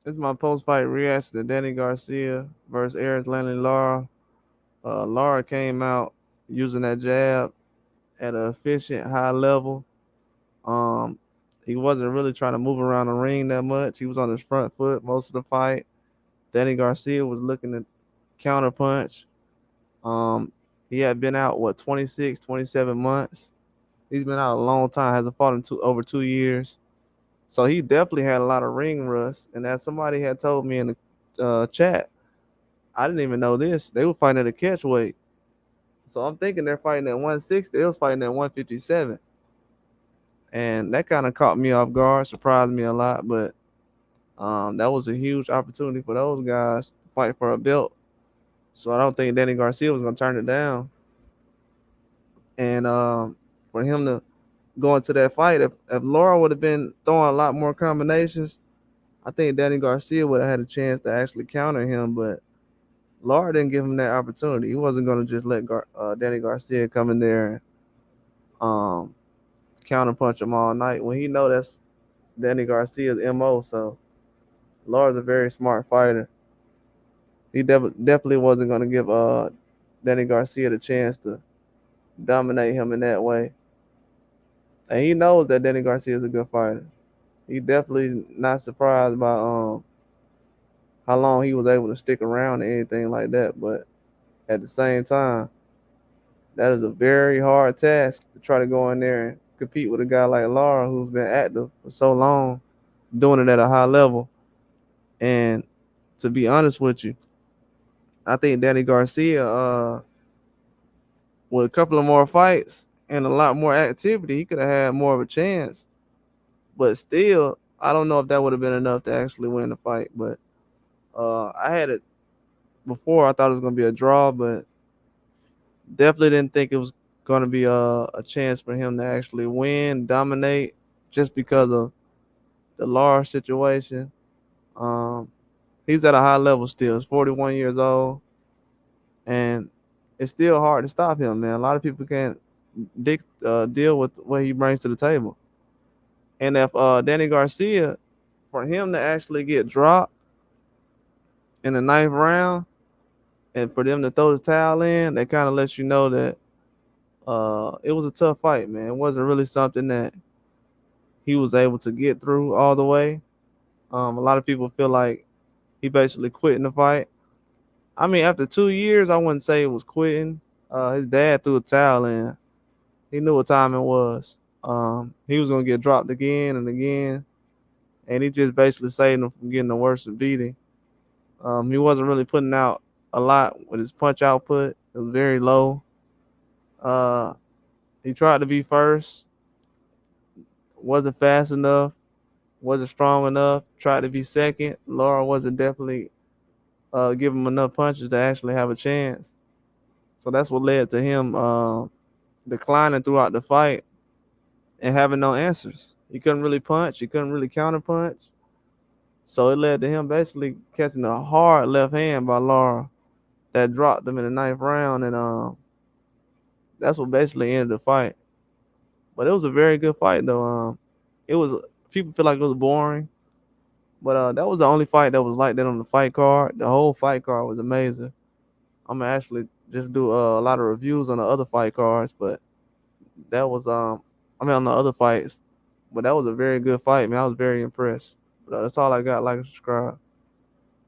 This is my post-fight reaction to Danny Garcia versus Erislandy Lara. Lara came out using that jab at an efficient, high level. Um, he wasn't really trying to move around the ring that much. He was on his front foot most of the fight. Danny Garcia was looking to counterpunch. Um, he had been out 26, 27 months. He's been out a long time. Hasn't fought in over 2 years. So he definitely had a lot of ring rust. And as somebody had told me in the chat, I didn't even know this. They were fighting at a catch weight. So I'm thinking they're fighting at 160. They was fighting at 157. And that kind of caught me off guard, surprised me a lot. But that was a huge opportunity for those guys to fight for a belt. So I don't think Danny Garcia was going to turn it down. And for him to go into that fight, if Laura would have been throwing a lot more combinations, I think Danny Garcia would have had a chance to actually counter him. But Laura didn't give him that opportunity. He wasn't going to just let Danny Garcia come in there and um, counterpunch him all night when he know that's Danny Garcia's MO. So Laura's a very smart fighter. He definitely wasn't going to give Danny Garcia the chance to dominate him in that way. And he knows that Danny Garcia is a good fighter. He definitely not surprised by how long he was able to stick around and anything like that. But at the same time, that is a very hard task to try to go in there and compete with a guy like Lara who's been active for so long, doing it at a high level. And to be honest with you, I think Danny Garcia, with a couple of more fights and a lot more activity, he could have had more of a chance. But still, I don't know if that would have been enough to actually win the fight. But I had it before. I thought it was going to be a draw, but definitely didn't think it was going to be a chance for him to actually win, dominate, just because of the large situation. Um, he's at a high level still. He's 41 years old, and it's still hard to stop him, man. A lot of people can't deal with what he brings to the table. And if Danny Garcia, for him to actually get dropped in the ninth round, and for them to throw the towel in, that kind of lets you know that it was a tough fight, man. It wasn't really something that he was able to get through all the way. A lot of people feel like he basically quit in the fight. I mean, after 2 years, I wouldn't say it was quitting. His dad threw a towel in. He knew what time it was. He was gonna get dropped again and again, and he just basically saved him from getting the worst of beating. He wasn't really putting out a lot with his punch output. It was very low. Uh, he tried to be first, wasn't fast enough, wasn't strong enough. Tried to be second. Laura wasn't definitely give him enough punches to actually have a chance. So that's what led to him declining throughout the fight and having no answers. He couldn't really punch. He couldn't really counter punch. So it led to him basically catching a hard left hand by Lara that dropped him in the ninth round, and that's what basically ended the fight. But it was a very good fight though. It was people feel like it was boring, but that was the only fight that was like that on the fight card. The whole fight card was amazing. I'm gonna actually just do a lot of reviews on the other fight cards, but that was I mean on the other fights, but that was a very good fight, man. I was very impressed. But that's all I got. Like and subscribe.